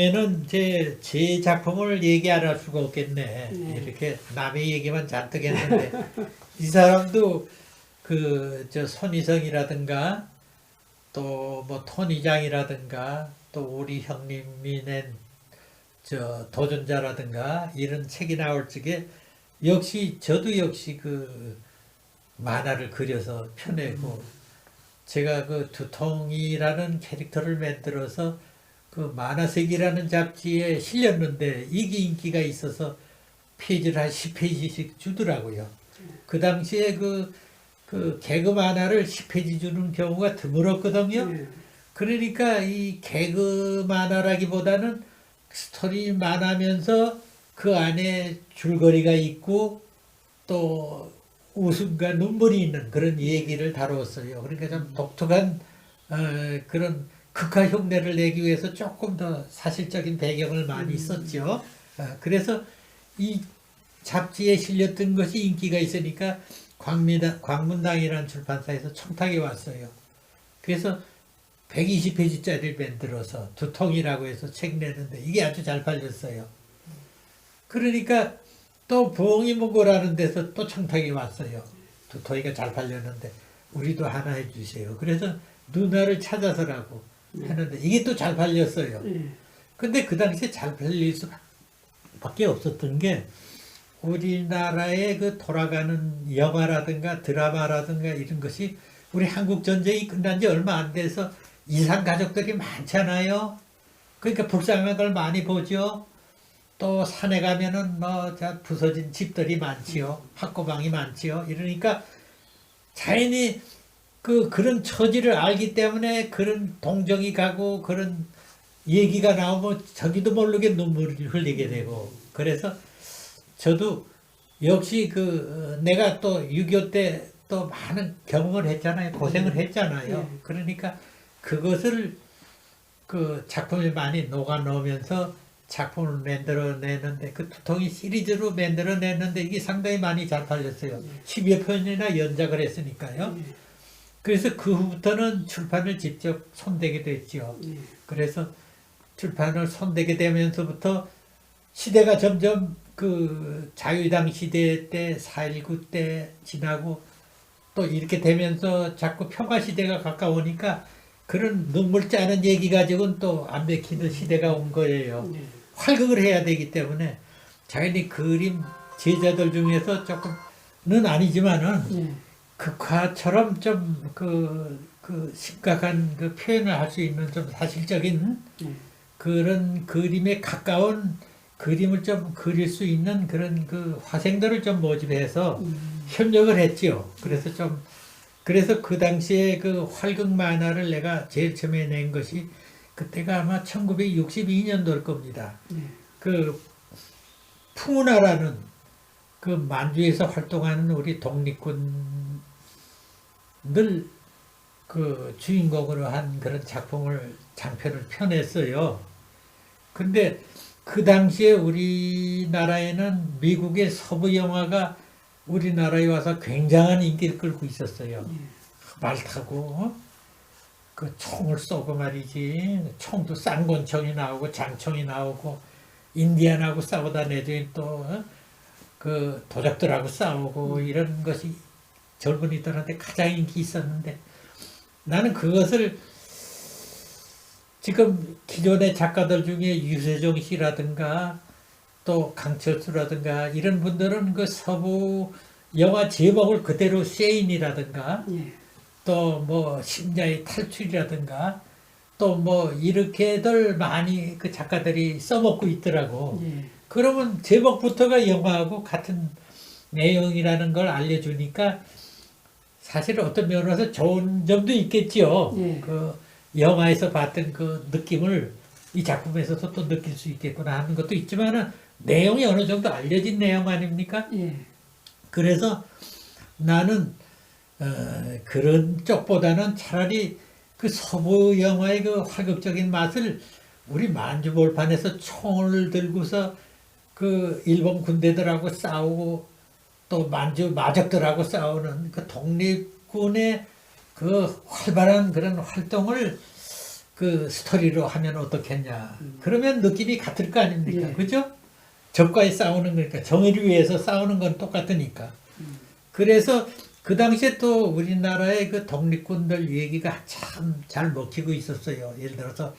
보면은 제 작품을 얘기 안 할 수가 없겠네. 네. 이렇게 남의 얘기만 잔뜩 했는데 이 사람도 그 저 손희성이라든가 또 뭐 토니장이라든가 또 우리 형님이 낸 저 도전자라든가 이런 책이 나올 적에 역시 저도 역시 그 만화를 그려서 펴내고 제가 그 두통이라는 캐릭터를 만들어서 그 만화색이라는 잡지에 실렸는데 이게 인기가 있어서 페이지를 한 10페이지씩 주더라고요. 그 당시에 그 개그 만화를 10페이지 주는 경우가 드물었거든요. 네. 그러니까 이 개그 만화라기보다는 스토리 만화면서 그 안에 줄거리가 있고 또 웃음과 눈물이 있는 그런 얘기를 다루었어요. 그러니까 좀 독특한 그런 극화 흉내를 내기 위해서 조금 더 사실적인 배경을 많이 썼죠. 그래서 이 잡지에 실렸던 것이 인기가 있으니까 광문당이라는 출판사에서 청탁이 왔어요. 그래서 120페이지짜리를 만들어서 두통이라고 해서 책 내는데 이게 아주 잘 팔렸어요. 그러니까 또 부엉이문고라는 데서 또 청탁이 왔어요. 두통이가 잘 팔렸는데 우리도 하나 해주세요. 그래서 누나를 찾아서라고 했는데 이게 또 잘 팔렸어요. 근데 그 당시에 잘 팔릴 수밖에 없었던 게 우리나라의 그 돌아가는 영화라든가 드라마라든가 이런 것이 우리 한국 전쟁이 끝난 지 얼마 안 돼서 이산 가족들이 많잖아요. 그러니까 불쌍한 걸 많이 보죠. 또 산에 가면은 뭐 부서진 집들이 많지요. 학고방이 많지요. 이러니까 자연히 그런 처지를 알기 때문에 그런 동정이 가고 그런 얘기가 나오면 저기도 모르게 눈물을 흘리게 되고 그래서 저도 역시 내가 또 6.25 때 또 많은 경험을 했잖아요. 고생을 했잖아요. 그러니까 그것을 그 작품에 많이 녹아 넣으면서 작품을 만들어내는데 그 두통이 시리즈로 만들어냈는데 이게 상당히 많이 잘 팔렸어요. 10여 편이나 연작을 했으니까요. 그래서 그 후부터는 출판을 직접 손대게 됐죠. 그래서 출판을 손대게 되면서부터 시대가 점점 그 자유당 시대 때 4.19 때 지나고 또 이렇게 되면서 자꾸 평화 시대가 가까우니까 그런 눈물 짜는 얘기 가지고는 또 안 맥히는 시대가 온 거예요. 활극을 해야 되기 때문에 자기네 그림 제자들 중에서 조금은 아니지만은 극화처럼 좀 심각한 그 표현을 할 수 있는 좀 사실적인 그런 그림에 가까운 그림을 좀 그릴 수 있는 그런 그 화생들을 좀 모집해서 협력을 했지요. 그래서 그 당시에 그 활극 만화를 내가 제일 처음에 낸 것이 그때가 아마 1962년도일 겁니다. 그 풍운하라는 그 만주에서 활동하는 우리 독립군들 그 주인공으로 한 그런 작품을 장편을 펴냈어요. 근데 그 당시에 우리나라에는 미국의 서부 영화가 우리나라에 와서 굉장한 인기를 끌고 있었어요. 말 타고 그 총을 쏘고 말이지. 총도 쌍권총이 나오고 장총이 나오고 인디안하고 싸우다 내주인 또 그 도적들하고 싸우고 이런 것이 젊은이들한테 가장 인기 있었는데 나는 그것을 지금 기존의 작가들 중에 유세종 씨라든가 또 강철수라든가 이런 분들은 그 서부 영화 제목을 그대로 세인이라든가 또 뭐 심야의 탈출이라든가 또 뭐 이렇게들 많이 그 작가들이 써먹고 있더라고. 그러면 제목부터가 영화하고 같은 내용이라는 걸 알려주니까 사실 어떤 면에서 좋은 점도 있겠지요. 그 영화에서 봤던 그 느낌을 이 작품에서도 또 느낄 수 있겠구나 하는 것도 있지만은 내용이 어느 정도 알려진 내용 아닙니까? 그래서 나는 그런 쪽보다는 차라리 그 서부 영화의 그 화극적인 맛을 우리 만주 몰판에서 총을 들고서 그 일본 군대들하고 싸우고 또 만주 마적들하고 싸우는 그 독립군의 그 활발한 그런 활동을 그 스토리로 하면 어떻겠냐. 그러면 느낌이 같을 거 아닙니까? 예. 그죠? 적과의 싸우는 거니까 정의를 위해서 싸우는 건 똑같으니까. 그래서 그 당시에 또 우리나라의 그 독립군들 얘기가 참 잘 먹히고 있었어요. 예를 들어서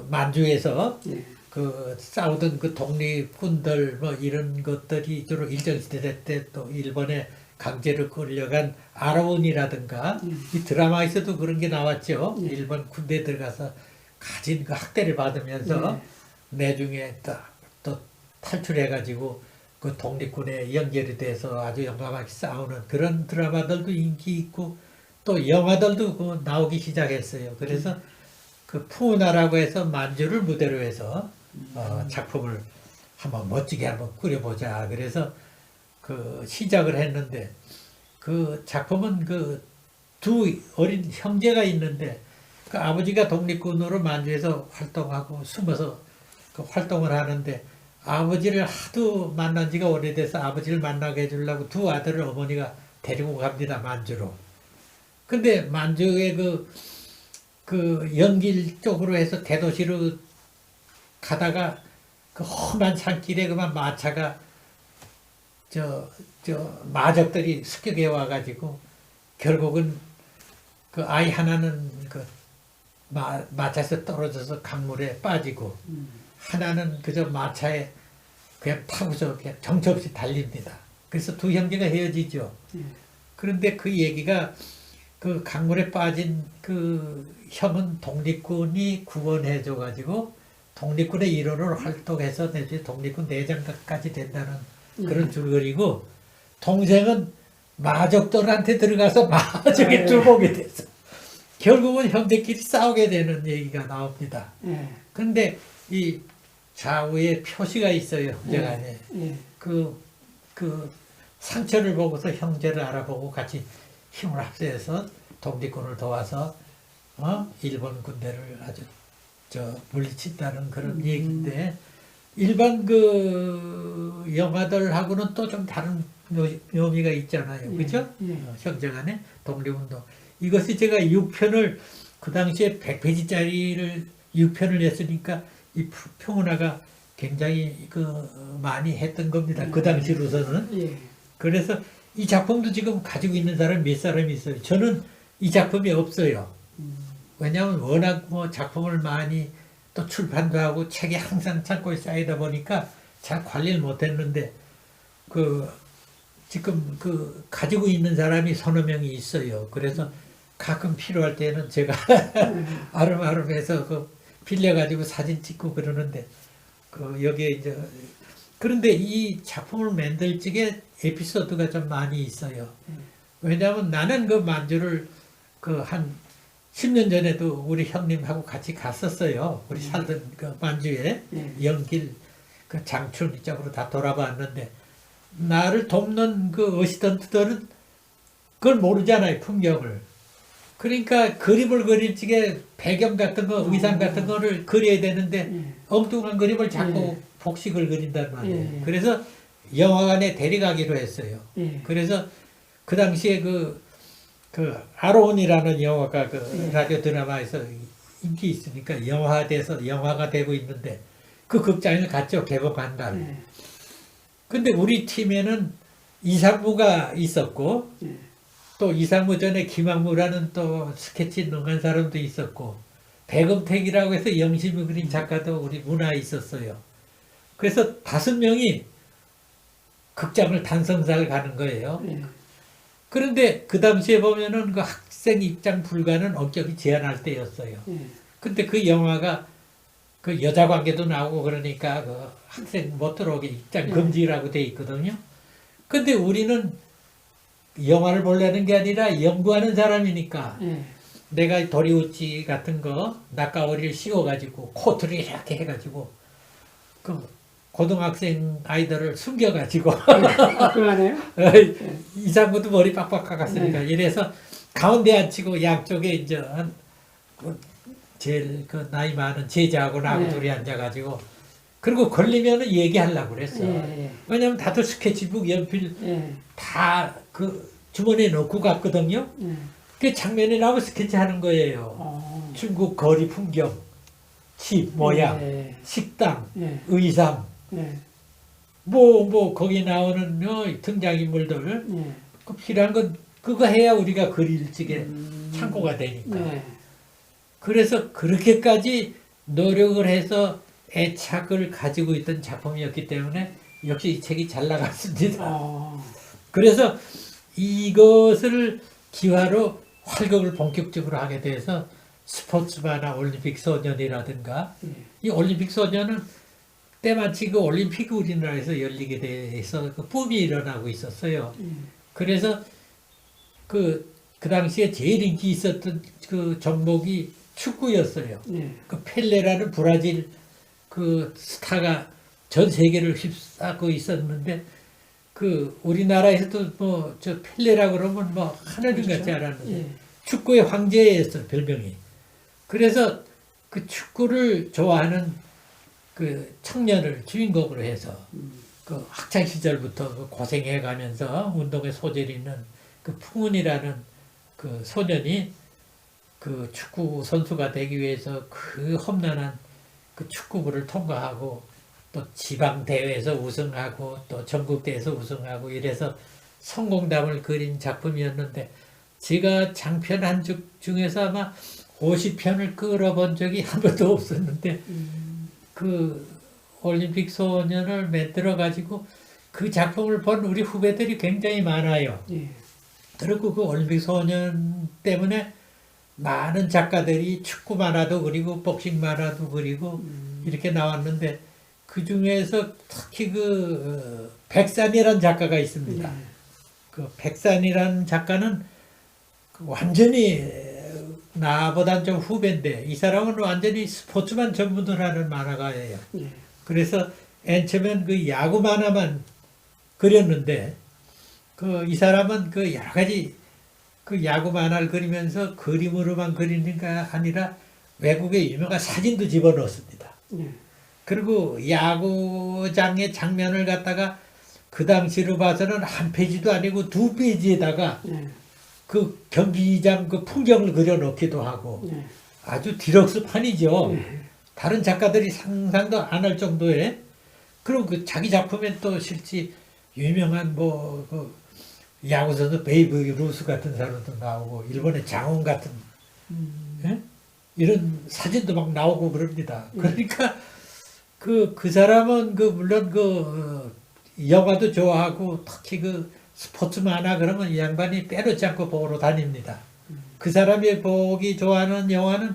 만주에서 예. 그 싸우던 그 독립군들 뭐 이런 것들이 주로 일정시대 때 또 일본에 강제로 끌려간 아라온이라든가 이 드라마에서도 그런 게 나왔죠. 예. 일본 군대에 들어가서 가진 그 학대를 받으면서 내중에 또 탈출해가지고 그 독립군에 연결이 돼서 아주 용감하게 싸우는 그런 드라마들도 인기 있고 또 영화들도 그 나오기 시작했어요. 그래서 그 푸우나라고 해서 만주를 무대로 해서 작품을 한번 멋지게 한번 꾸려보자. 그래서 그 시작을 했는데 그 작품은 그 두 어린 형제가 있는데 그 아버지가 독립군으로 만주에서 활동하고 숨어서 그 활동을 하는데 아버지를 하도 만난 지가 오래돼서 아버지를 만나게 해주려고 두 아들을 어머니가 데리고 갑니다. 만주로. 근데 만주의 그 연길 쪽으로 해서 대도시로 가다가 그 험한 산길에 그만 마차가 마적들이 습격해 와가지고 결국은 그 아이 하나는 그 마차에서 떨어져서 강물에 빠지고 하나는 그저 마차에 그냥 타고서 그냥 정처없이 달립니다. 그래서 두 형제가 헤어지죠. 그런데 그 얘기가 그 강물에 빠진 그 형은 독립군이 구원해줘가지고 독립군의 일원으로 활동해서 내지 독립군 내장까지 된다는 그런 줄거리고 동생은 마적들한테 들어가서 마적에 뚫보게 돼서 결국은 형제끼리 싸우게 되는 얘기가 나옵니다. 그런데 이 좌우에 표시가 있어요. 형제간에. 그 상처를 보고서 형제를 알아보고 같이 힘을 합세해서 독립군을 도와서 일본 군대를 아주 물리친다는 그런 얘기인데 일반 그 영화들하고는 또 좀 다른 묘미가 있잖아요. 그죠? 형제간에 독립운동. 이것이 제가 6편을 그 당시에 100페이지짜리를 6편을 냈으니까 이 평운화가 굉장히 많이 했던 겁니다. 그 당시로서는. 그래서 이 작품도 지금 가지고 있는 사람 몇 사람이 있어요. 저는 이 작품이 없어요. 왜냐하면 워낙 뭐 작품을 많이 또 출판도 하고 책이 항상 창고에 쌓이다 보니까 잘 관리를 못했는데 지금 가지고 있는 사람이 서너 명이 있어요. 그래서 가끔 필요할 때는 제가 아름아름해서 빌려가지고 사진 찍고 그러는데 여기에 이제 그런데 이 작품을 만들 적에 에피소드가 좀 많이 있어요. 왜냐하면 나는 그 만주를 한 10년 전에도 우리 형님하고 같이 갔었어요. 우리 살던 그 만주에 연길 그 장춘 이쪽으로 다 돌아봤는데 나를 돕는 그 어시스턴트들은 그걸 모르잖아요. 풍경을. 그러니까 그림을 그릴 적에 배경 같은 거, 의상 같은 거를 그려야 되는데 엉뚱한 그림을 자꾸 복식을 그린단 말이에요. 그래서 영화관에 데려가기로 했어요. 그래서 그 당시에 아로온이라는 영화가 라디오 드라마에서 인기 있으니까 영화가 되고 있는데 그 극장을 갔죠. 개봉한 날. 근데 우리 팀에는 이상무가 있었고 또 이상무 전에 김학무라는 또 스케치 능한 사람도 있었고 백음택이라고 해서 영심이 그린 작가도 우리 문화에 있었어요. 그래서 5명이 극장을 단성사를 가는 거예요. 그런데 그 당시에 보면은 그 학생 입장 불가는 엄격히 제한할 때였어요. 근데 그 영화가 그 여자 관계도 나오고 그러니까 그 학생 못 들어오게 입장 금지라고 돼 있거든요. 근데 우리는 영화를 보려는 게 아니라 연구하는 사람이니까 내가 도리우치 같은 거 낙가오리를 씌워가지고 코트를 이렇게 해가지고 그 고등학생 아이들을 숨겨가지고 그러네요. 이상구도 머리 빡빡 깎았으니까 이래서 가운데 앉히고 양쪽에 이제 제일 나이 많은 제자하고 나하고 둘이 앉아가지고 그리고 걸리면은 얘기하려고 그랬어. 왜냐면 다들 스케치북, 연필 다 그 주머니에 넣고 갔거든요. 그 장면이 나오면 스케치 하는 거예요. 중국 거리 풍경, 집 모양, 예. 식당, 예. 의상, 예. 거기 나오는 등장인물들, 예. 그 필요한 건 그거 해야 우리가 그릴 적에 참고가 되니까. 예. 그래서 그렇게까지 노력을 해서 애착을 가지고 있던 작품이었기 때문에 역시 이 책이 잘 나갔습니다. 그래서 이것을 기화로 활극을 본격적으로 하게 돼서 스포츠 만화 올림픽 소년이라든가 이 올림픽 소년은 때마치 그 올림픽이 우리나라에서 열리게 돼서 그 붐이 일어나고 있었어요. 그래서 그 당시에 제일 인기 있었던 그 종목이 축구였어요. 그 펠레라는 브라질 그 스타가 전 세계를 휩싸고 있었는데 그 우리나라에서도 뭐 저 펠레라 그러면 뭐 하늘인 그렇죠. 같지 않았는데 예. 축구의 황제였어 별명이. 그래서 그 축구를 좋아하는 그 청년을 주인공으로 해서 그 학창 시절부터 그 고생해 가면서 운동에 소질이 있는 그 풍운이라는 그 소년이 그 축구 선수가 되기 위해서 그 험난한 그 축구부를 통과하고 또 지방 대회에서 우승하고 또 전국 대회에서 우승하고 이래서 성공담을 그린 작품이었는데 제가 장편 한 주 중에서 아마 50편을 끌어본 적이 한 번도 없었는데 그 올림픽 소년을 만들어 가지고 그 작품을 본 우리 후배들이 굉장히 많아요. 예. 그리고 그 올림픽 소년 때문에 많은 작가들이 축구 만화도 그리고 복싱 만화도 그리고 이렇게 나왔는데 그 중에서 특히 그 백산이라는 작가가 있습니다. 그 백산이라는 작가는 완전히 나보단 좀 후배인데 이 사람은 완전히 스포츠만 전문으로 하는 만화가예요. 예. 그래서 맨 처음엔 그 야구 만화만 그렸는데 그 이 사람은 그 여러 가지 그 야구 만화를 그리면서 그림으로만 그리는 게 아니라 외국의 유명한 사진도 집어넣었습니다. 예. 그리고 야구장의 장면을 갖다가 그 당시로 봐서는 한 페이지도 아니고 두 페이지에다가 예. 그 경기장 그 풍경을 그려놓기도 하고 예. 아주 디럭스판이죠. 예. 다른 작가들이 상상도 안 할 정도의 그리고 그 자기 작품에 또 실제 유명한 그 야구 선수 베이브 루스 같은 사람도 나오고 일본의 장훈 같은 예? 이런 사진도 막 나오고 그럽니다. 그러니까 그 사람은 그 물론 그 영화도 좋아하고 특히 그 스포츠 만화 그러면 이 양반이 빼놓지 않고 보러 다닙니다. 그 사람이 보기 좋아하는 영화는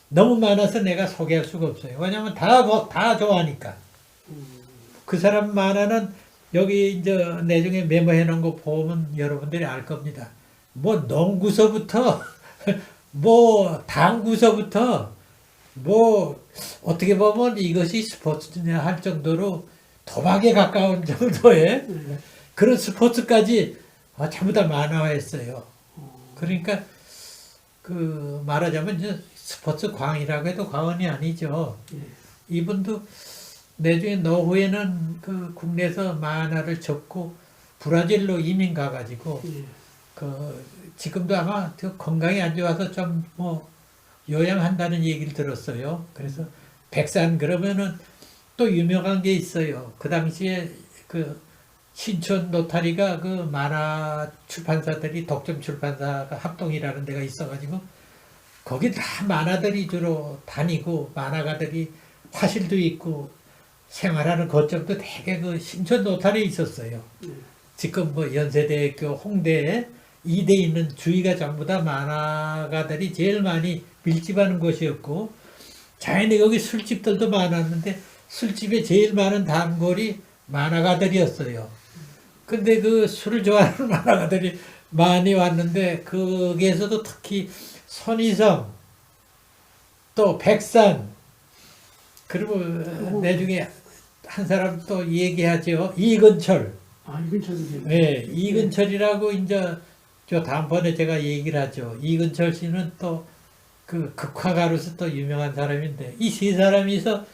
너무 많아서 내가 소개할 수가 없어요. 왜냐하면 다 좋아하니까. 그 사람 만화는 여기 이제 내중에 메모해 놓은 거 보면 여러분들이 알 겁니다. 뭐 농구서부터 뭐 당구서부터 뭐 어떻게 보면 이것이 스포츠냐 할 정도로 도박에 가까운 정도의 그런 스포츠까지 전부 다 만화화했어요. 그러니까 그 말하자면 이제 스포츠 광이라고 해도 과언이 아니죠. 이분도 내중에 노후에는 그 국내에서 만화를 접고 브라질로 이민 가가지고 그 지금도 아마 그 건강이 안 좋아서 좀 뭐 요양한다는 얘기를 들었어요. 그래서 백산 그러면은 또 유명한 게 있어요. 그 당시에 그 신촌 노타리가 그 만화 출판사들이 독점 출판사가 합동이라는 데가 있어가지고 거기 다 만화들이 주로 다니고 만화가들이 화실도 있고 생활하는 거점도 되게 그 신촌 노타리에 있었어요. 지금 뭐 연세대학교 홍대에 2대 있는 주위가 전부 다 만화가들이 제일 많이 밀집하는 곳이었고 자연히 거기 술집들도 많았는데 술집에 제일 많은 단골이 만화가들이었어요. 근데 그 술을 좋아하는 만화가들이 많이 왔는데 거기에서도 특히 손희성 또 백산 그리고 내중에 한 사람 또 얘기하죠. 이근철. 이근철. 네, 이근철이라고 이제 저 다음번에 제가 얘기를 하죠. 이근철 씨는 또 그 극화가로서 또 유명한 사람인데 이 세 사람이서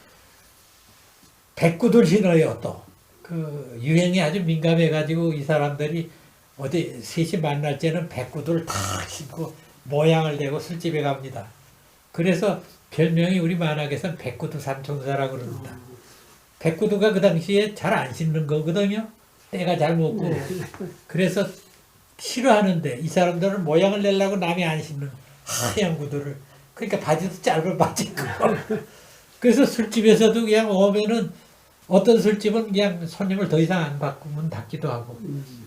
백구들 신어요. 또 그 유행에 아주 민감해가지고 이 사람들이 어디 셋이 만날 때는 백구들 탁 신고 모양을 내고 술집에 갑니다. 그래서 별명이 우리 만학에서는 백구두 삼총사라고 그럽니다. 백구두가 그 당시에 잘 안 신는 거거든요. 때가 잘 먹고. 그래서 싫어하는데 이 사람들은 모양을 내려고 남이 안 신는 하얀 구두를. 그러니까 바지도 짧은 바지 입고. 그래서 술집에서도 그냥 오면은 어떤 술집은 그냥 손님을 더 이상 안 받고 문 닫기도 하고.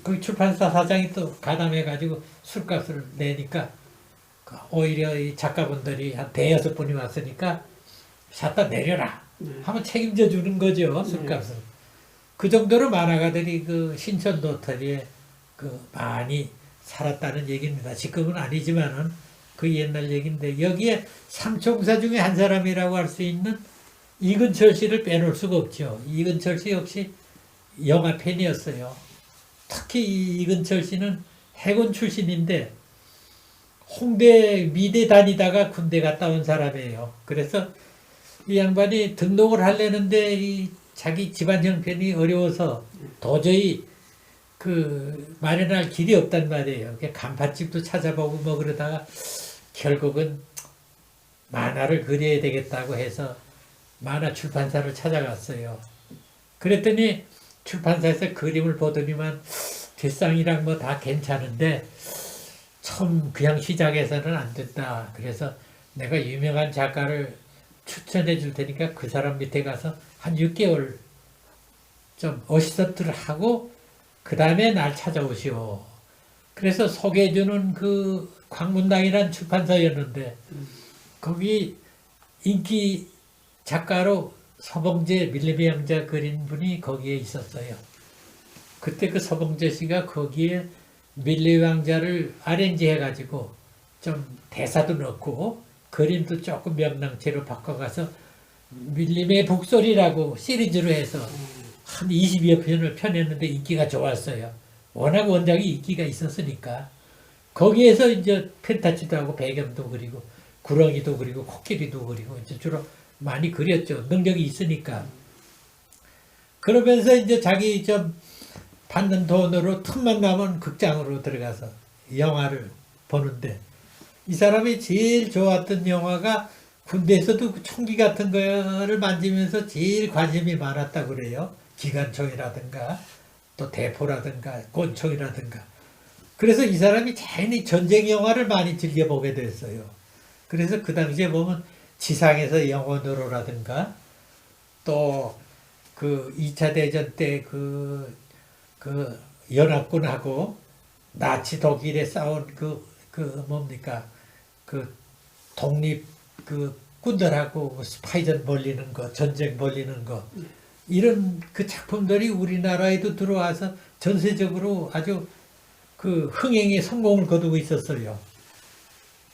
그 출판사 사장이 또 가담해가지고 술값을 내니까 오히려 이 작가분들이 한 대여섯 분이 왔으니까 샷다 내려라 하면 책임져 주는 거죠, 술값을. 그 정도로 만화가들이 그 신천 도토리에 그 많이 살았다는 얘기입니다. 지금은 아니지만은 그 옛날 얘기인데, 여기에 삼총사 중에 한 사람이라고 할 수 있는 이근철 씨를 빼놓을 수가 없죠. 이근철 씨 역시 영화 팬이었어요. 특히 이근철 씨는 해군 출신인데 홍대 미대 다니다가 군대 갔다 온 사람이에요. 그래서 이 양반이 등록을 하려는데 이 자기 집안 형편이 어려워서 도저히 그 마련할 길이 없단 말이에요. 간판집도 찾아보고 뭐 그러다가 결국은 만화를 그려야 되겠다고 해서 만화 출판사를 찾아갔어요. 그랬더니 출판사에서 그림을 보더니만 뒷상이랑 뭐 다 괜찮은데 처음 그냥 시작해서는 안 된다. 그래서 내가 유명한 작가를 추천해 줄 테니까 그 사람 밑에 가서 한 6개월 좀 어시스턴트를 하고 그 다음에 날 찾아오시오. 그래서 소개해주는 그 광문당이란 출판사였는데 거기 인기 작가로 서봉재 밀림의 양자 그린 분이 거기에 있었어요. 그때 그 서봉재 씨가 거기에 밀림의 양자를 아렌지 해가지고 좀 대사도 넣고 그림도 조금 명랑체로 바꿔가서 밀림의 북소리라고 시리즈로 해서 한 20여 편을 펴냈는데 인기가 좋았어요. 워낙 원작이 인기가 있었으니까. 거기에서 이제 펜타치도 하고 배경도 그리고 구렁이도 그리고 코끼리도 그리고 이제 주로 많이 그렸죠. 능력이 있으니까. 그러면서 이제 자기 좀 받는 돈으로 틈만 나면 극장으로 들어가서 영화를 보는데 이 사람이 제일 좋았던 영화가 군대에서도 총기 같은 거를 만지면서 제일 관심이 많았다고 그래요. 기관총이라든가 또 대포라든가 권총이라든가. 그래서 이 사람이 자연히 전쟁 영화를 많이 즐겨보게 됐어요. 그래서 그 당시에 보면 지상에서 영혼으로라든가 또 그 2차 대전 때 그 연합군하고 나치 독일에 싸운 그 뭡니까 그 독립 그 군들하고 스파이전 벌리는 거, 전쟁 벌리는 거 이런 그 작품들이 우리나라에도 들어와서 전세적으로 아주 그 흥행에 성공을 거두고 있었어요.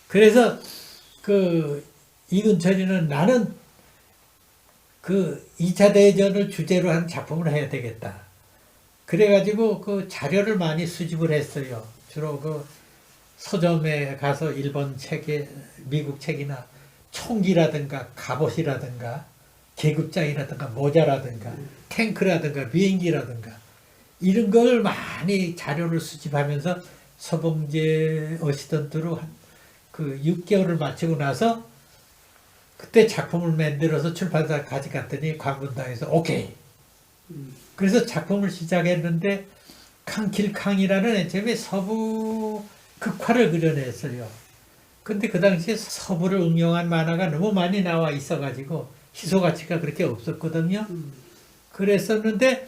그래서 그 이근철이는 나는 그 2차 대전을 주제로 한 작품을 해야 되겠다. 그래가지고 그 자료를 많이 수집을 했어요. 주로 그 서점에 가서 일본 책에 미국 책이나 총기라든가 갑옷이라든가 계급장이라든가 모자라든가 탱크라든가 비행기라든가 이런 걸 많이 자료를 수집하면서 서봉재 어시스턴트로 한 그 6개월을 마치고 나서 그때 작품을 만들어서 출판사 가져갔더니 광문당에서 오케이. 그래서 작품을 시작했는데 캉킬캉이라는 애초에 서부 극화를 그려냈어요. 근데 그 당시에 서부를 응용한 만화가 너무 많이 나와 있어가지고 희소 가치가 그렇게 없었거든요. 그랬었는데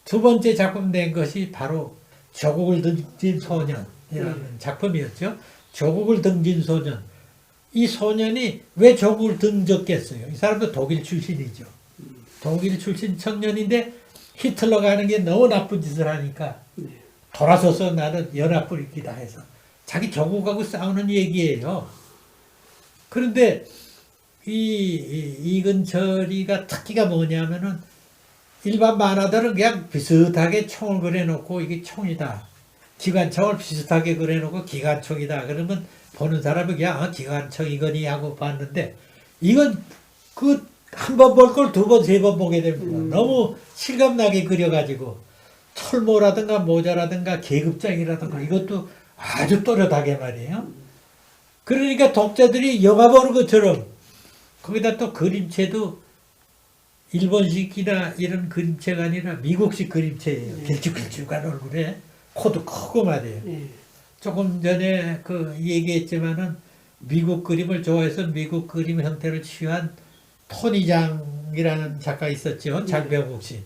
두 번째 작품 낸 것이 바로 조국을 등진 소년이라는 작품이었죠. 조국을 등진 소년. 이 소년이 왜 조국을 등졌겠어요? 이 사람도 독일 출신이죠. 독일 출신 청년인데 히틀러가 하는 게 너무 나쁜 짓을 하니까 돌아서서 나는 연합군이다 해서 자기 조국하고 싸우는 얘기예요. 그런데 이근철이가 특기가 뭐냐면은 일반 만화들은 그냥 비슷하게 총을 그려놓고 이게 총이다. 기관총을 비슷하게 그려놓고 기관총이다. 그러면 보는 사람이 그냥 기관총이거니 하고 봤는데 이건 그 한 번 볼 걸 두 번, 세 번 보게 됩니다. 너무 실감나게 그려가지고 철모라든가 모자라든가 계급장이라든가 이것도 아주 또렷하게 말이에요. 그러니까 독자들이 영화 보는 것처럼 거기다 또 그림체도 일본식이나 이런 그림체가 아니라 미국식 그림체예요. 길쭉길쭉한 얼굴에 코도 크고 말이에요. 예. 조금 전에 그 얘기했지만은 미국 그림을 좋아해서 미국 그림 형태를 취한 토니장이라는 작가 있었죠. 장병국 씨.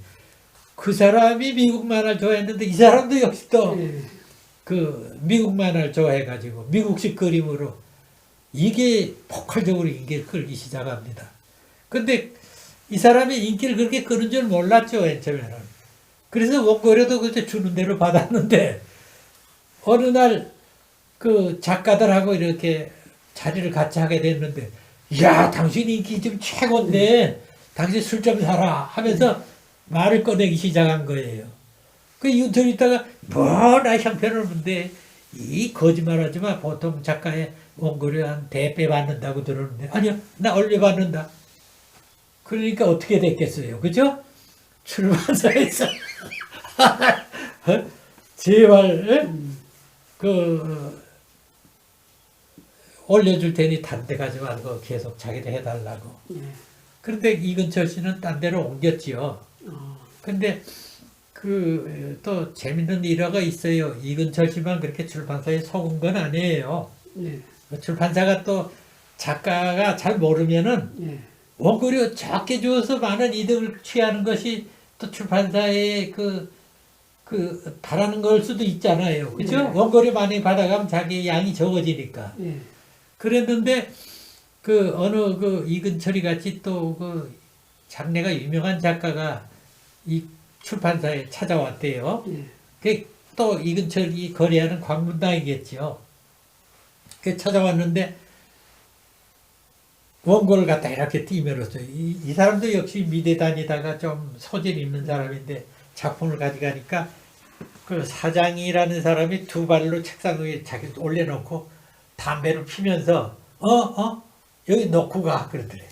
그 사람이 미국 만화를 좋아했는데 이 사람도 역시 또 그 미국 만화를 좋아해가지고 미국식 그림으로 이게 폭발적으로 인기를 끌기 시작합니다. 근데 이 사람이 인기를 그렇게 끄는 줄 몰랐죠, 맨 처음에는. 그래서 원고료도 그때 주는 대로 받았는데 어느 날 그 작가들하고 이렇게 자리를 같이 하게 됐는데, 야, 당신 인기 좀 최고인데 당신 술 좀 사라 하면서 말을 꺼내기 시작한 거예요. 그 이웃들 있다가 나 형편을 본데 이 거짓말하지 마. 보통 작가의 원고료 한 대배 받는다고 들었는데 아니요, 나 얼마 받는다. 그러니까 어떻게 됐겠어요, 그죠? 출판사에서 제발 올려줄 테니 딴 데 가지 말고 계속 자기를 해달라고. 그런데 이근철 씨는 딴 데로 옮겼지요. 근데 또 재밌는 일화가 있어요. 이근철 씨만 그렇게 출판사에 속은 건 아니에요. 출판사가 또 작가가 잘 모르면은 원고료 적게 주어서 많은 이득을 취하는 것이 또 출판사의 바라는 걸 수도 있잖아요. 그죠? 원고료 많이 받아가면 자기 양이 적어지니까. 그랬는데, 어느 이근철이 같이 또 장래가 유명한 작가가 이 출판사에 찾아왔대요. 또 이근철이 거래하는 광문당이겠죠. 찾아왔는데, 원고를 갖다 이렇게 띄면서 이 사람도 역시 미대 다니다가 좀 소질 있는 사람인데 작품을 가져가니까 그 사장이라는 사람이 두 발로 책상 위에 자기 올려놓고 담배를 피면서 여기 놓고 가 그러더래.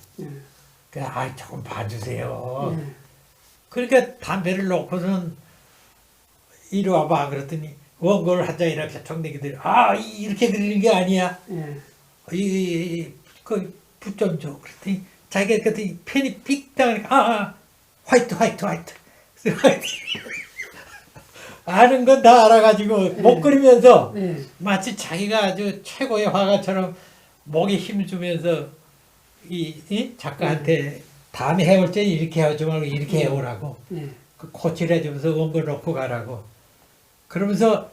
그래, 조금 봐주세요. 그러니까 담배를 놓고서는 이리 와봐 그랬더니 원고를 한 장 이렇게 턱내기들이 이렇게 그리는 게 아니야. 붓 좀 줘. 그랬더니 자기가 그랬더니 펜이 삑 당하니까 화이트. 아는 건 다 알아가지고 못 그리면서 마치 자기가 아주 최고의 화가처럼 목에 힘 주면서 이 작가한테 다음에 해올 때는 이렇게 하지 말고 이렇게 해오라고 그 코치를 해주면서 원고 놓고 가라고 그러면서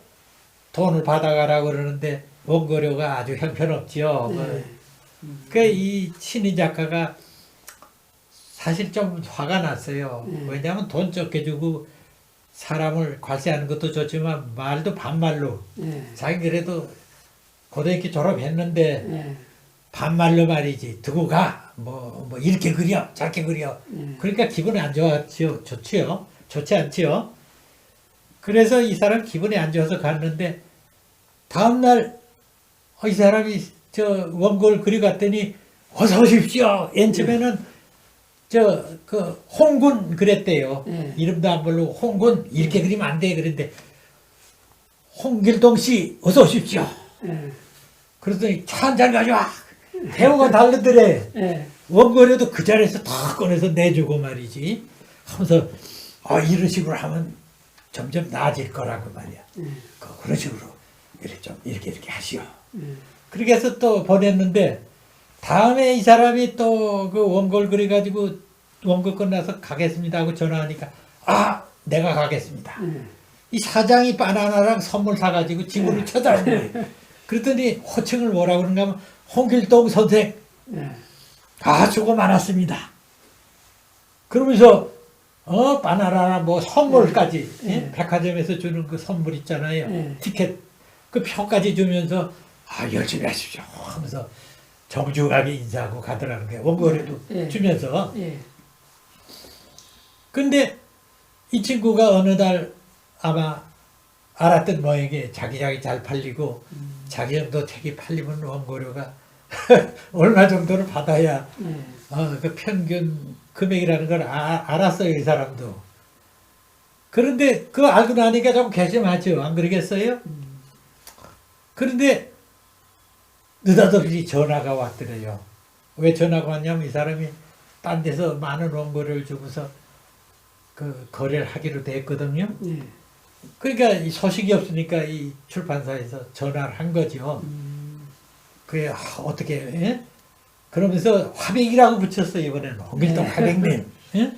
돈을 받아가라고 그러는데 원고료가 아주 형편없지요. 이 신인 작가가 사실 좀 화가 났어요. 왜냐하면 돈 적게 주고 사람을 관세하는 것도 좋지만 말도 반말로 자기 그래도 고등학교 졸업했는데 반말로 말이지 두고 가 뭐 이렇게 그려 저렇게 그려 그러니까 기분이 안 좋았지요. 좋지 않지요. 그래서 이 사람 기분이 안 좋아서 갔는데 다음날 이 사람이 저 원고를 그려갔더니 어서 오십시오. 맨 처음에는 홍군 그랬대요. 이름도 안 부르고 홍군 이렇게 그리면 안 돼. 그랬는데 홍길동 씨 어서 오십시오. 그러더니 차 한 잔 가져와. 대우가 다르더래. 원고료도 그 자리에서 다 꺼내서 내주고 말이지. 하면서 이런 식으로 하면 점점 나아질 거라고 말이야. 그런 식으로 이렇게 하시오. 그렇게 해서 또 보냈는데 다음에 이 사람이 또 그 원고를 그려가지고 원고 끝나서 가겠습니다 하고 전화하니까 내가 가겠습니다. 이 사장이 바나나랑 선물 사가지고 집으로 쳐다는 거예요. 그랬더니 호칭을 뭐라고 그러는가 하면 홍길동 선생 수고 많았습니다. 그러면서 바나나랑 뭐 선물까지 백화점에서 주는 그 선물 있잖아요. 티켓 그 표까지 주면서 열심히 하십시오 하면서 정중하게 인사하고 가더라는 거예요. 원고료도 주면서. 근데 이 친구가 어느 날 아마 알았던 모양에 자기 잘 팔리고 자기 정도 책이 팔리면 원고료가 얼마 정도를 받아야 그 평균 금액이라는 걸 알았어요. 이 사람도. 그런데 그거 알고 나니까 좀 괘씸하죠. 안 그러겠어요? 그런데 느닷없이 전화가 왔더래요. 왜 전화가 왔냐면 이 사람이 딴 데서 많은 원고를 주고서 그 거래를 하기로 됐거든요. 예. 그러니까 이 소식이 없으니까 이 출판사에서 전화를 한 거죠. 그게 어떻게 예? 그러면서 화백이라고 붙였어요. 이번에는 홍길동 네. 화백님 예?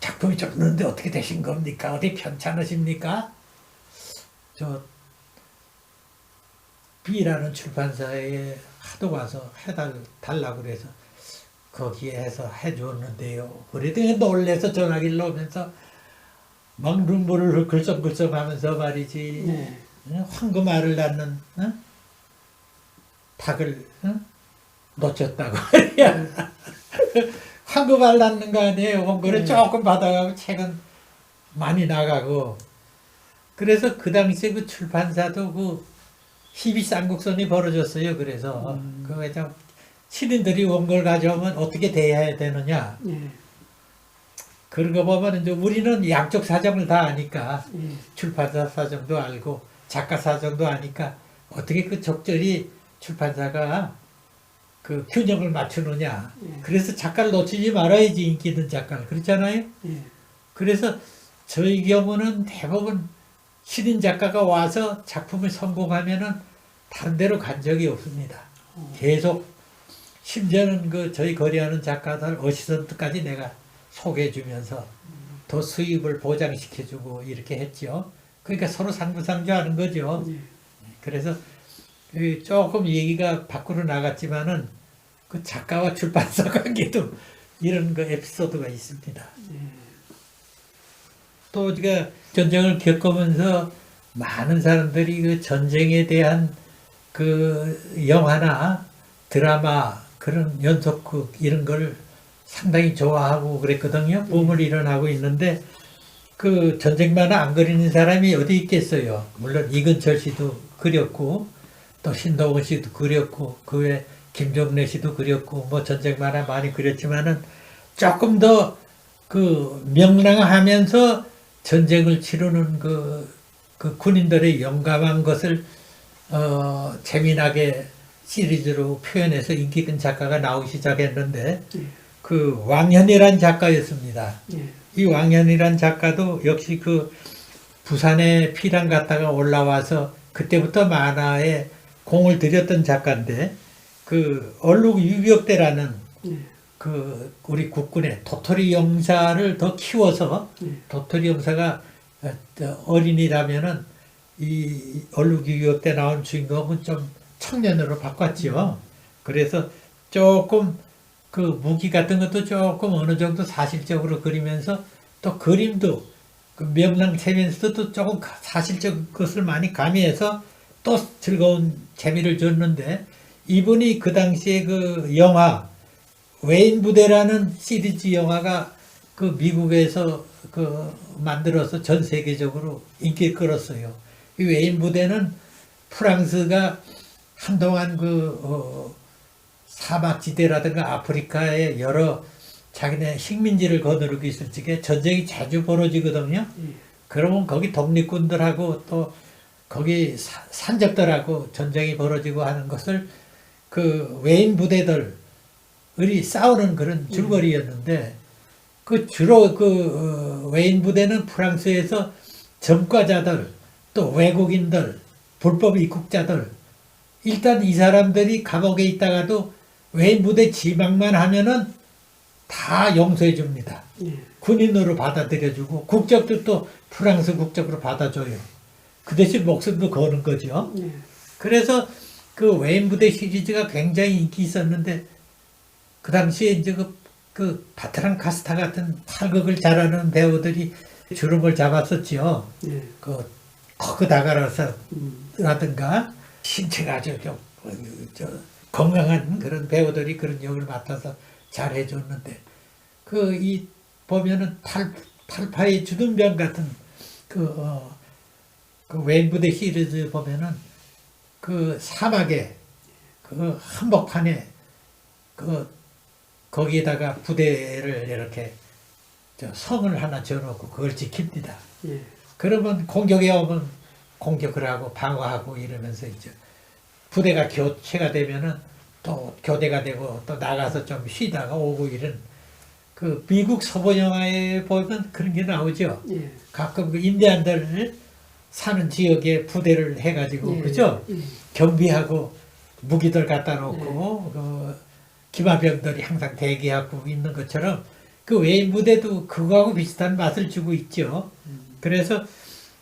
작품이 좀 늦는데 어떻게 되신 겁니까? 어디 편찮으십니까? 저 B라는 출판사에 하도 와서 해달라고 그래서 거기에 해서 해줬는데요. 그래도 놀래서 전화기를 오면서 막 눈물을 글썽글썽 하면서 말이지. 네. 황금알을 낳는 닭을 놓쳤다고 말이야. 황금알 낳는 거 아니에요. 원고를 네. 조금 받아가고 책은 많이 나가고. 그래서 그 당시에 그 출판사도 그 희비 쌍국선이 벌어졌어요. 그래서 그 참 신인들이 원고를 가져오면 어떻게 대해야 되느냐. 예. 그런 거 보면 이제 우리는 양쪽 사정을 다 아니까 예. 출판사 사정도 알고 작가 사정도 아니까 어떻게 그 적절히 출판사가 그 균형을 맞추느냐. 예. 그래서 작가를 놓치지 말아야지 인기 있는 작가를. 그렇잖아요. 예. 그래서 저희 경우는 대부분 신인 작가가 와서 작품을 성공하면은 다른 데로 간 적이 없습니다. 계속 심지어는 그 저희 거래하는 작가들 어시스턴트까지 내가 소개해주면서 더 수입을 보장시켜주고 이렇게 했죠. 그러니까 서로 상부상조하는 거죠. 예. 그래서 조금 얘기가 밖으로 나갔지만은 그 작가와 출판사 관계도 이런 그 에피소드가 있습니다. 또 우리가 전쟁을 겪으면서 많은 사람들이 그 전쟁에 대한 그 영화나 드라마 그런 연속극 이런 걸 상당히 좋아하고 그랬거든요. 붐을 일어나고 있는데 그 전쟁 만화 안 그리는 사람이 어디 있겠어요. 물론 이근철 씨도 그렸고 또 신동원 씨도 그렸고 그 외 김종래 씨도 그렸고 뭐 전쟁 만화 많이 그렸지만은 조금 더 그 명랑하면서 전쟁을 치르는 그 군인들의 용감한 것을 재미나게 시리즈로 표현해서 인기 있는 작가가 나오기 시작했는데 그 왕현이란 작가였습니다. 예. 이 왕현이란 작가도 역시 그 부산에 피난 갔다가 올라와서 그때부터 만화에 공을 들였던 작가인데 그 얼룩 유격대라는 예. 그 우리 국군의 도토리 용사를 더 키워서 도토리 용사가 어린이라면은 이 얼룩 유격대 나온 주인공은 좀 청년으로 바꿨지요. 그래서 조금 그 무기 같은 것도 조금 어느 정도 사실적으로 그리면서 또 그림도 그 명랑체면서도 조금 사실적 것을 많이 가미해서 또 즐거운 재미를 줬는데 이분이 그 당시에 그 영화 웨인 부대라는 시리즈 영화가 그 미국에서 그 만들어서 전 세계적으로 인기를 끌었어요. 이 웨인 부대는 프랑스가 한동안 그 사막지대라든가 아프리카의 여러 자기네 식민지를 거느리고 있을 적에 전쟁이 자주 벌어지거든요. 그러면 거기 독립군들하고 또 거기 산적들하고 전쟁이 벌어지고 하는 것을 그 웨인 부대들이 싸우는 그런 줄거리였는데 그 주로 그 웨인 부대는 프랑스에서 점과자들 또 외국인들 불법 입국자들 일단 이 사람들이 감옥에 있다가도 웨인 부대 지망만 하면은 다 용서해 줍니다. 예. 군인으로 받아들여주고 국적도 또 프랑스 국적으로 받아줘요. 그 대신 목숨도 거는 거죠. 예. 그래서 그 웨인 부대 시리즈가 굉장히 인기 있었는데 그 당시에 이제 그 바트랑 카스타 같은 활극을 잘하는 배우들이 주름을 잡았었지요. 예. 그 커그 다가라라든가 신체가 아주 건강한 그런 배우들이 그런 역을 맡아서 잘 해줬는데 그 이 보면은 탈파의 주둔병 같은 그 웨인 부대 시리즈 보면은 그 사막에 그 한복판에 그 거기에다가 부대를 이렇게 성을 하나 지어놓고 그걸 지킵니다. 예. 그러면 공격에 오면 공격을 하고 방어하고 이러면서 이제 부대가 교체가 되면은 또 교대가 되고 또 나가서 좀 쉬다가 오고 이런 그 미국 서부 영화에 보면 그런 게 나오죠. 예. 가끔 그 인디안들 사는 지역에 부대를 해가지고 예. 그죠? 예. 경비하고 무기들 갖다 놓고 그 기마병들이 항상 대기하고 있는 것처럼 그 외인 부대도 그거하고 비슷한 맛을 주고 있죠. 그래서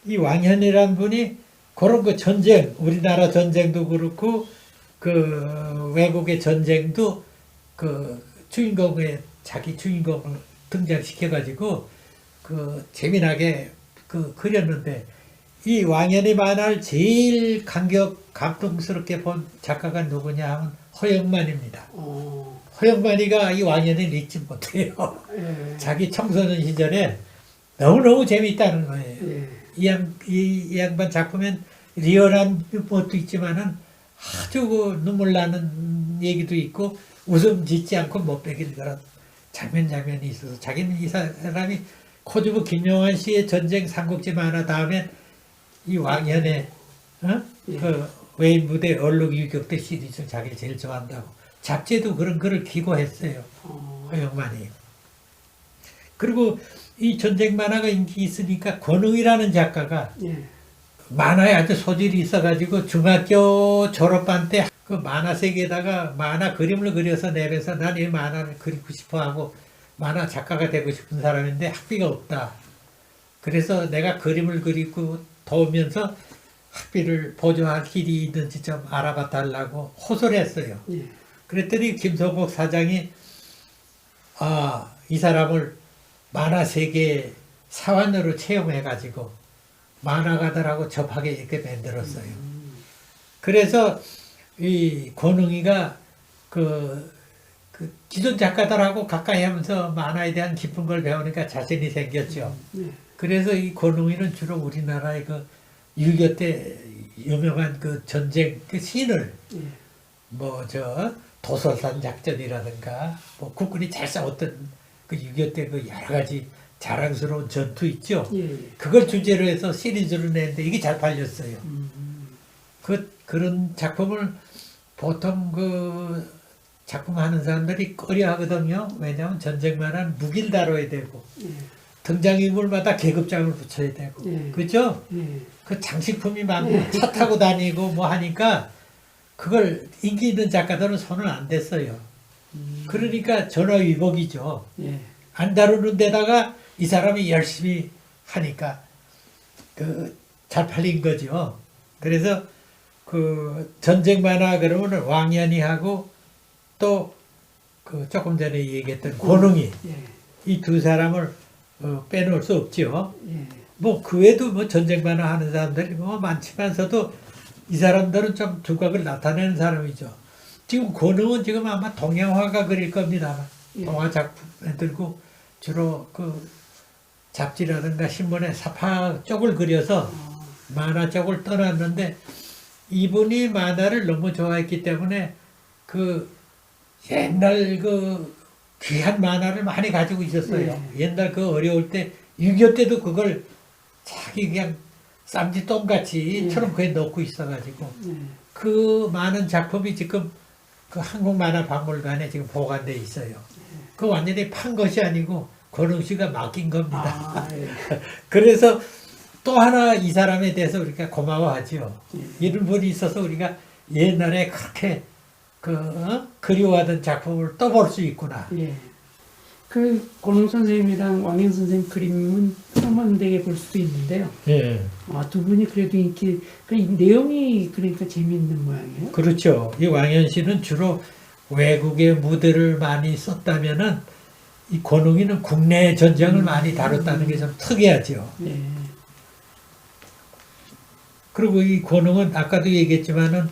이 왕현이라는 분이 그런 그 전쟁, 우리나라 전쟁도 그렇고 그 외국의 전쟁도 그 주인공의 자기 주인공을 등장시켜가지고 그 재미나게 그 그렸는데 이 왕현의 만화를 제일 감동스럽게 본 작가가 누구냐 하면 허영만입니다. 허영만이가 이 왕현을 잊지 못해요. 예. 자기 청소년 시절에 너무너무 재미있다는 거예요. 예. 이 양반 작품엔 리얼한 것도 있지만은 아주 그 눈물 나는 얘기도 있고 웃음 짓지 않고 못 베길 그런 장면이 있어서 자기는 이 사람이 코주부 김용환 씨의 전쟁 삼국지 만화 다음에 이 왕현의 예. 그 외인 무대 얼룩 유격대 시리즈 자기를 제일 좋아한다고 잡지에도 그런 글을 기고했어요. 허영만이. 그리고 이 전쟁 만화가 인기 있으니까 권웅이라는 작가가 예. 만화에 아주 소질이 있어가지고 중학교 졸업반 때 그 만화 세계에다가 만화 그림을 그려서 내면서 난 이 만화를 그리고 싶어 하고 만화 작가가 되고 싶은 사람인데 학비가 없다. 그래서 내가 그림을 그리고 도우면서 학비를 보조할 길이 있는지 좀 알아봐 달라고 호소를 했어요. 예. 그랬더니 김소복 사장이 이 사람을 만화 세계 사원으로 채용해가지고 만화가들하고 접하게 이렇게 만들었어요. 그래서 이 권웅이가 그 기존 작가들하고 가까이 하면서 만화에 대한 깊은 걸 배우니까 자신이 생겼죠. 예. 그래서 이 권웅이는 주로 우리나라의 그 6.25 때 유명한 그 전쟁 그 씬을 예. 뭐 저 도솔산 작전이라든가 뭐 국군이 잘 싸웠던 그 6.25 때 그 여러 가지 자랑스러운 전투 있죠. 예. 그걸 주제로 해서 시리즈를 냈는데 이게 잘 팔렸어요. 그런 작품을 보통 그 작품 하는 사람들이 꺼려 하거든요. 왜냐하면 전쟁 만화는 무기를 다뤄야 되고 예. 등장인물마다 계급장을 붙여야 되고 예. 그죠? 예. 그 장식품이 많고 차 타고 다니고 뭐 하니까 그걸 인기 있는 작가들은 손을 안 댔어요. 그러니까 전화위복이죠. 예. 안 다루는 데다가 이 사람이 열심히 하니까 그 잘 팔린 거죠. 그래서 그 전쟁 만화 그러면 왕연이하고 또 그 조금 전에 얘기했던 권웅이 예. 이 두 사람을 빼놓을 수 없죠. 예. 뭐 그 외에도 뭐 전쟁 만화 하는 사람들이 뭐 많지만서도 이 사람들은 좀 두각을 나타내는 사람이죠. 지금 권웅은 지금 아마 동양화가 그릴 겁니다. 예. 동화 작품 만들고 주로 그 잡지라든가 신문에 사파 쪽을 그려서 만화 쪽을 떠났는데 이분이 만화를 너무 좋아했기 때문에 그 옛날 그 귀한 만화를 많이 가지고 있었어요. 옛날 그 어려울 때 6.25 때도 그걸 자기 그냥 쌈지똥같이 처럼 그에 넣고 있어가지고 그 많은 작품이 지금 그 한국만화박물관에 지금 보관돼 있어요. 그 완전히 판 것이 아니고 권웅 씨가 맡긴 겁니다. 예. 그래서 또 하나 이 사람에 대해서 우리가 고마워하죠. 이런 분이 있어서 우리가 옛날에 그렇게 그리워하던 작품을 또 볼 수 있구나. 예. 그 권웅 선생님이랑 왕현 선생님 그림은 상반되게 볼 수도 있는데요. 예. 두 분이 그래도 인기, 그 내용이 그러니까 재미있는 모양이에요. 그렇죠. 이 왕현 씨는 주로 외국의 무대를 많이 썼다면은 이 권웅이는 국내 전쟁을 많이 다뤘다는 게 좀 특이하죠. 예. 그리고 이 권웅은 아까도 얘기했지만은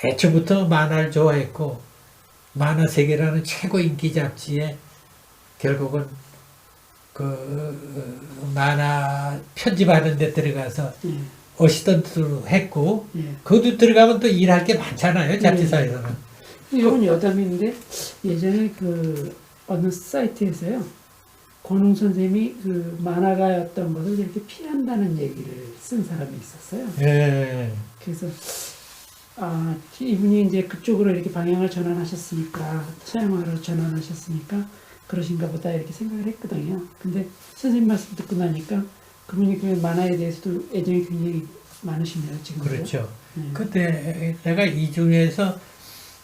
애초부터 만화를 좋아했고 만화세계라는 최고 인기 잡지에 결국은 그 만화 편집하는 데 들어가서 예. 어시스턴트도 했고 예. 그것도 들어가면 또 일할 게 많잖아요. 잡지사에서는. 이건 여담인데 예전에 그 어느 사이트에서요 권웅 선생님이 그 만화가였던 것을 이렇게 피한다는 얘기를 쓴 사람이 있었어요. 예. 그래서 이분이 이제 그쪽으로 이렇게 방향을 전환하셨으니까, 서양화로 전환하셨으니까, 그러신가 보다 이렇게 생각을 했거든요. 근데 선생님 말씀 듣고 나니까, 그분이 그 만화에 대해서도 애정이 굉장히 많으시네요, 지금. 그렇죠. 네. 그때 내가 이 중에서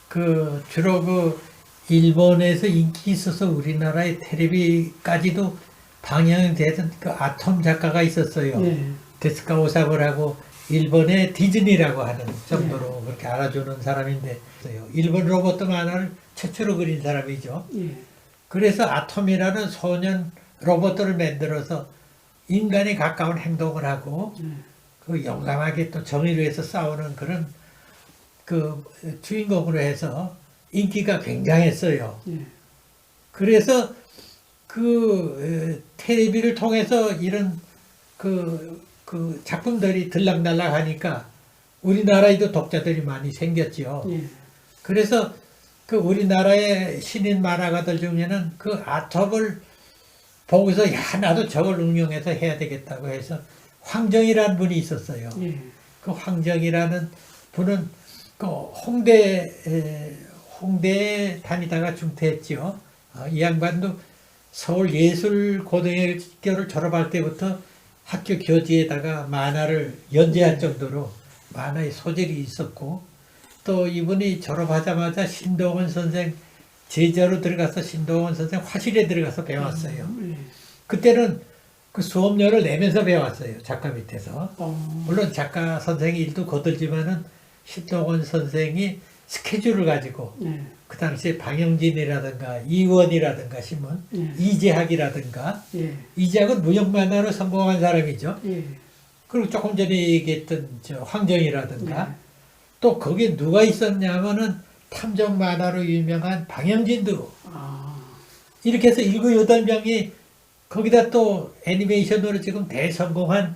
그 주로 그 일본에서 인기 있어서 우리나라의 텔레비까지도 방영이 되던 그 아톰 작가가 있었어요. 네. 데스카 오사무라고 일본의 디즈니라고 하는 정도로 그렇게 알아주는 사람인데 일본 로봇 만화를 최초로 그린 사람이죠. 예. 그래서 아톰이라는 소년 로봇들을 만들어서 인간에 가까운 행동을 하고 그 용감하게 또 정의를 위해서 싸우는 그런 그 주인공으로 해서 인기가 굉장했어요. 예. 그래서 텔레비를 통해서 이런 그 작품들이 들락날락 하니까 우리나라에도 독자들이 많이 생겼죠. 예. 그래서 그 우리나라의 신인 만화가들 중에는 그 아톰을 보고서 야 나도 저걸 응용해서 해야 되겠다고 해서 황정이라는 분이 있었어요. 예. 그 황정이라는 분은 그 홍대에 다니다가 중퇴했죠. 이 양반도 서울예술고등학교를 졸업할 때부터 학교 교재에다가 만화를 연재할 정도로 만화의 소질이 있었고 또 이분이 졸업하자마자 신동원 선생 제자로 들어가서 신동원 선생 화실에 들어가서 배웠어요. 예. 그때는 그 수업료를 내면서 배웠어요. 작가 밑에서. 어. 물론 작가 선생이 일도 거들지만은 신동원 선생이 스케줄을 가지고 예. 그 당시에 방영진이라든가 이원이라든가 신문, 예. 이재학이라든가 예. 이재학은 무역만화로 성공한 사람이죠. 예. 그리고 조금 전에 얘기했던 저 황정이라든가 예. 또 거기에 누가 있었냐면은 탐정 만화로 유명한 방영진도 아. 이렇게 해서 7, 8명이 거기다 또 애니메이션으로 지금 대성공한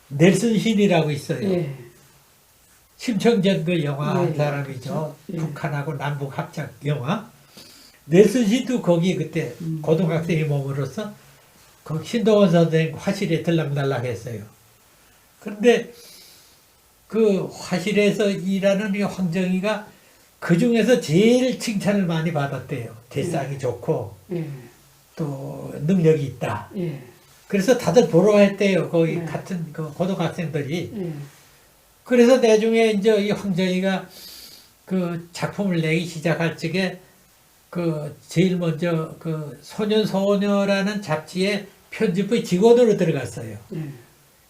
넬슨 신이라고 있어요. 예. 심청전 그 영화 한 예. 사람이죠. 예. 북한하고 남북 합작 영화. 넬슨 신도 거기 그때 고등학생이 몸으로서 그 신동원 선생 화실에 들락날락 했어요. 그런데 그 화실에서 일하는 이 황정이가 그 중에서 제일 칭찬을 많이 받았대요. 대상이 좋고 예. 또 능력이 있다. 예. 그래서 다들 부러워했대요. 거기 네. 같은 그 고등학생들이. 예. 그래서 나중에 이제 이 황정이가 그 작품을 내기 시작할 적에 그 제일 먼저 그 소년소녀라는 잡지의 편집부의 직원으로 들어갔어요. 예.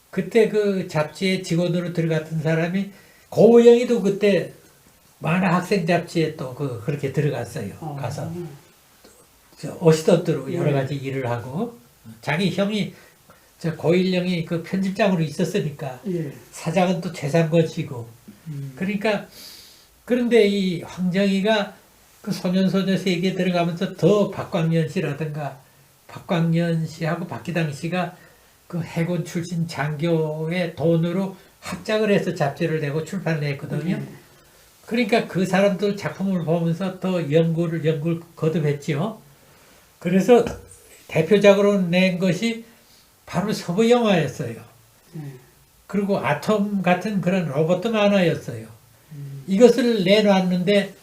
그때 그 잡지의 직원으로 들어갔던 사람이 고우영이도 그때 만화 학생 잡지에 또 그렇게 들어갔어요. 가서 저 어시던트로 여러 가지 일을 하고 자기 형이 저 고일령이 그 편집장으로 있었으니까 예. 사장은 또 최상권 씨고 그러니까 그런데 이 황정이가 그 소년소녀 세계에 들어가면서 더 박광년 씨라든가 박광년 씨하고 박기당 씨가 그 해군 출신 장교의 돈으로 합작을 해서 잡지를 내고 출판을 했거든요. 그러니까 그 사람들 작품을 보면서 더 연구를 거듭했죠. 그래서 대표작으로 낸 것이 바로 서부 영화였어요. 그리고 아톰 같은 그런 로봇 만화였어요. 이것을 내놨는데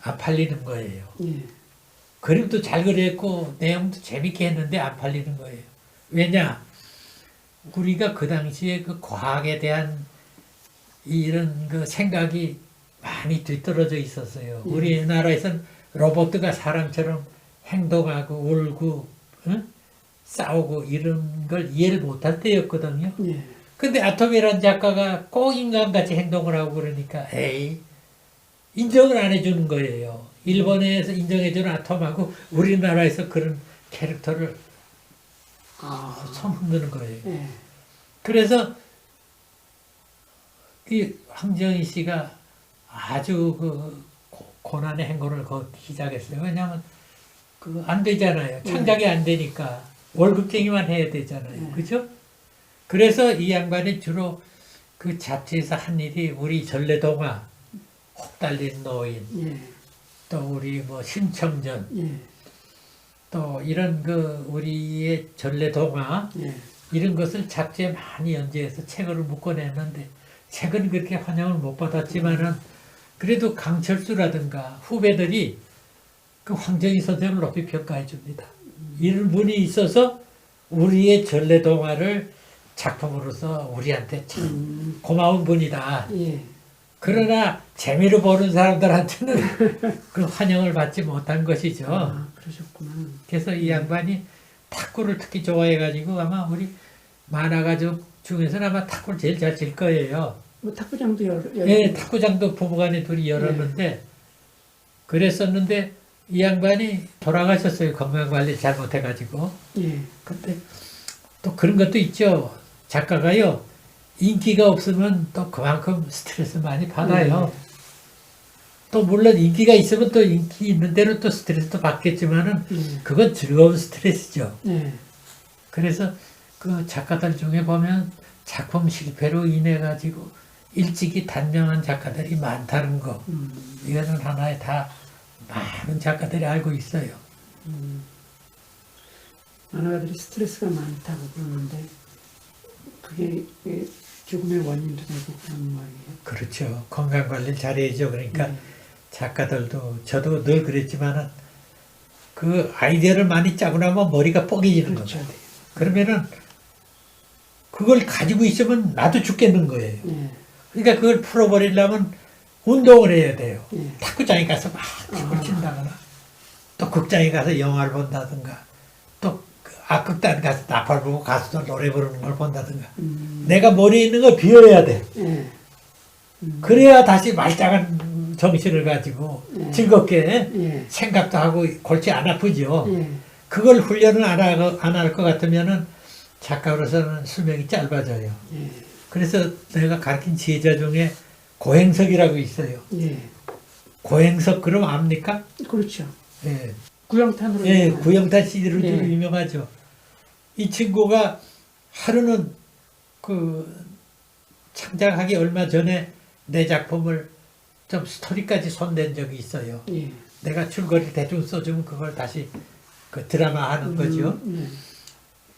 안 팔리는 거예요. 예. 그림도 잘 그렸고 내용도 재밌게 했는데 안 팔리는 거예요. 왜냐? 우리가 그 당시에 그 과학에 대한 이런 그 생각이 많이 뒤떨어져 있었어요. 우리나라에서는 로봇가 사람처럼 행동하고 울고 응? 싸우고 이런 걸 이해를 못할 때였거든요. 예. 근데 아톰이라는 작가가 꼭 인간같이 행동을 하고 그러니까 에이 인정을 안 해주는 거예요. 일본에서 인정해주는 아톰하고 우리나라에서 그런 캐릭터를 손 흔드는 거예요. 예. 그래서 이 황정희 씨가 아주 그 고난의 행군을 걷기 시작했어요. 왜냐하면 그 안 되잖아요. 창작이 안 되니까 월급쟁이만 해야 되잖아요. 그죠? 그래서 이 양반이 주로 그 잡지에서 한 일이 우리 전래동화, 혹달린 노인, 예. 또 우리 뭐 심청전, 예. 또 이런 그 우리의 전래동화 예. 이런 것을 잡지에 많이 연재해서 책으로 묶어냈는데 책은 그렇게 환영을 못 받았지만은 그래도 강철수라든가 후배들이 그 황정희 선생을 높이 평가해 줍니다. 이런 분이 있어서 우리의 전래동화를 작품으로서 우리한테 참 고마운 분이다. 예. 그러나 재미로 보는 사람들한테는 그 환영을 받지 못한 것이죠. 아, 그러셨구나. 그래서 이 양반이 탁구를 특히 좋아해가지고 아마 우리 만화 가족 중에서는 아마 탁구를 제일 잘 칠 거예요. 뭐 탁구장도 예, 탁구장도 부부간에 둘이 열었는데 그랬었는데 이 양반이 돌아가셨어요. 건강관리 잘못해가지고. 예. 근데 또 그런 것도 있죠. 작가가요. 인기가 없으면 또 그만큼 스트레스 많이 받아요. 또 물론 인기가 있으면 또 인기 있는 대로 또 스트레스도 받겠지만은 그건 즐거운 스트레스죠. 예. 그래서 그 작가들 중에 보면 작품 실패로 인해 가지고 일찍이 단명한 작가들이 많다는 거. 이거는 하나의 다 많은 작가들이 알고 있어요. 만화가들이 스트레스가 많다고 그러는데 그게 죽음의 원인도 되고 그런 말이에요. 그렇죠. 건강 관리를 잘해야죠. 그러니까 네. 작가들도 저도 늘 그랬지만은 그 아이디어를 많이 짜고 나면 머리가 뻐개지는 그렇죠. 거죠. 그러면은 그걸 가지고 있으면 나도 죽겠는 거예요. 예. 그러니까 그걸 풀어버리려면 운동을 해야 돼요. 예. 탁구장에 가서 막 탁구를 친다거나 또 극장에 가서 영화를 본다든가 또 악극단 가서 나팔 불고 가수들 노래 부르는 걸 본다든가 내가 머리에 있는 걸 비워야 돼. 예. 그래야 다시 말짱한 정신을 가지고 즐겁게 예. 생각도 하고 골치 안 아프죠. 예. 그걸 훈련을 안 할 것 같으면은 작가로서는 수명이 짧아져요. 예. 그래서 내가 가르친 제자 중에 고행석이라고 있어요. 예. 고행석 그럼 압니까? 그렇죠. 예. 구영탄으로. 예, 유명한. 구영탄 CD로 예. 유명하죠. 이 친구가 하루는 그 창작하기 얼마 전에 내 작품을 좀 스토리까지 손댄 적이 있어요. 예. 내가 줄거리 대충 써주면 그걸 다시 그 드라마 하는 거죠. 예.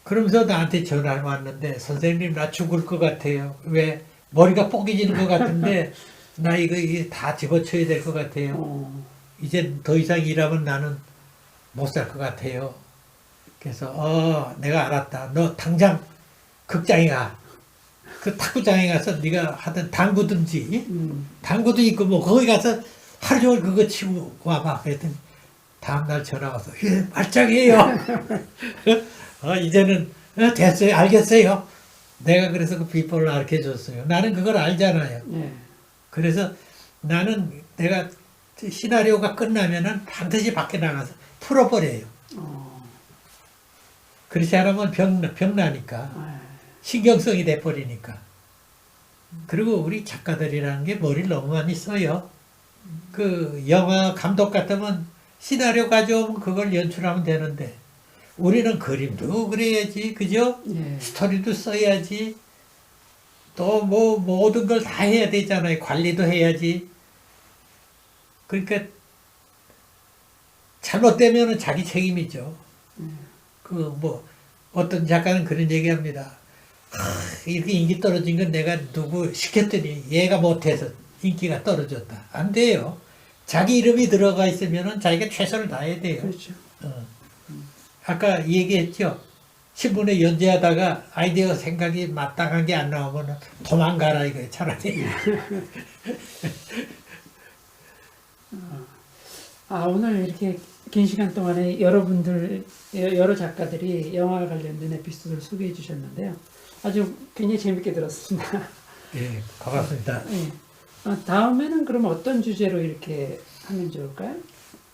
그러면서 나한테 전화를 왔는데 선생님 나 죽을 것 같아요. 왜? 머리가 뽀개지는 것 같은데 나 이게 다 집어쳐야 될 것 같아요. 이제 더 이상 일하면 나는 못 살 것 같아요. 그래서 내가 알았다. 너 당장 극장에 가. 그 탁구장에 가서 네가 하던 당구든지 당구도 있고 뭐 거기 가서 하루 종일 그거 치고 와봐. 그랬더니 다음날 전화 와서 예 말짱해요. 이제는 됐어요. 알겠어요. 내가 그래서 그 비법을 가르쳐 줬어요. 나는 그걸 알잖아요. 예. 그래서 나는 내가 시나리오가 끝나면은 반드시 밖에 나가서 풀어버려요. 그렇지 않으면 병나니까. 아, 신경성이 돼버리니까. 그리고 우리 작가들이라는 게 머리를 너무 많이 써요. 그 영화 감독 같으면 시나리오 가져오면 그걸 연출하면 되는데 우리는 그림도 그려야지, 그죠? 예. 스토리도 써야지. 또 뭐 모든 걸 다 해야 되잖아요. 관리도 해야지. 그러니까 잘못되면은 자기 책임이죠. 그 뭐 어떤 작가는 그런 얘기합니다. 이렇게 인기 떨어진 건 내가 누구 시켰더니 얘가 못해서 인기가 떨어졌다. 안 돼요. 자기 이름이 들어가 있으면은 자기가 최선을 다해야 돼요. 그렇죠. 아까 얘기했죠. 신문에 연재하다가 아이디어 생각이 마땅한 게 안 나오면 도망가라 이거예요. 차라리. 아, 오늘 이렇게 긴 시간 동안에 여러 작가들이 영화와 관련된 에피소드를 소개해 주셨는데요. 아주 굉장히 재밌게 들었습니다. 예, 고맙습니다. 예. 다음에는 그럼 어떤 주제로 이렇게 하면 좋을까요?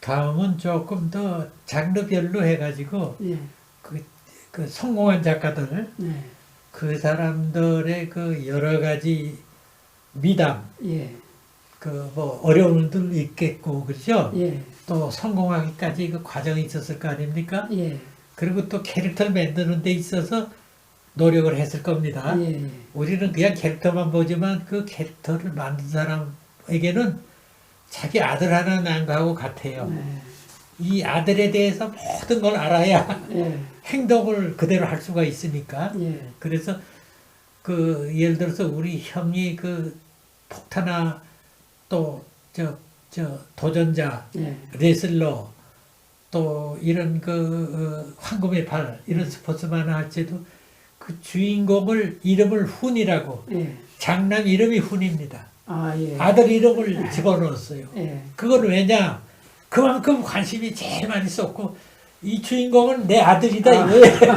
다음은 조금 더 장르별로 해가지고 예. 그 성공한 작가들 네. 그 사람들의 그 여러 가지 미담 예. 그 뭐 어려운 일도 있겠고 그렇죠? 예. 또 성공하기까지 그 과정이 있었을 거 아닙니까? 예. 그리고 또 캐릭터를 만드는 데 있어서 노력을 했을 겁니다. 예. 우리는 그냥 캐릭터만 보지만 그 캐릭터를 만든 사람에게는 자기 아들 하나 낳은 거하고 같아요. 네. 이 아들에 대해서 모든 걸 알아야 예. 행동을 그대로 할 수가 있으니까. 예. 그래서 그 예를 들어서 우리 형이 그 폭탄아 또 도전자, 예. 레슬러, 또 이런 황금의 팔 이런 스포츠 만화 할 때도 그 주인공을 이름을 훈이라고 예. 장남 이름이 훈입니다. 아, 예. 아들 이름을 집어넣었어요. 예. 그건 왜냐? 그만큼 관심이 제일 많이 썼고 이 주인공은 내 아들이다 이거예요.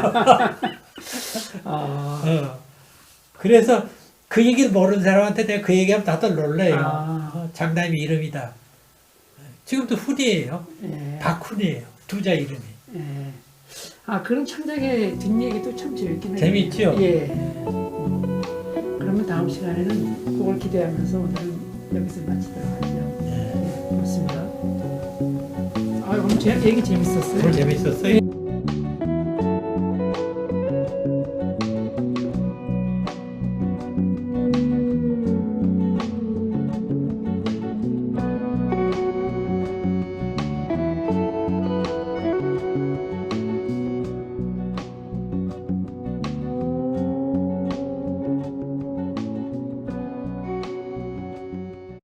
아, 그래서 그 얘기를 모르는 사람한테 내가 그 얘기하면 다들 놀래요. 아. 장남이 이름이다. 지금도 훈이에요. 예. 박훈이에요. 두자 이름이. 예. 아, 그런 창작의 뒷얘기도 참 재밌긴 해요. 재밌죠? 예. 그러면 다음 시간에는 그걸 기대하면서 오늘은 여기서 마치도록 하죠. 네. 네, 고맙습니다. 아, 오늘 제 얘기 재밌었어요. 오늘 재밌었어요.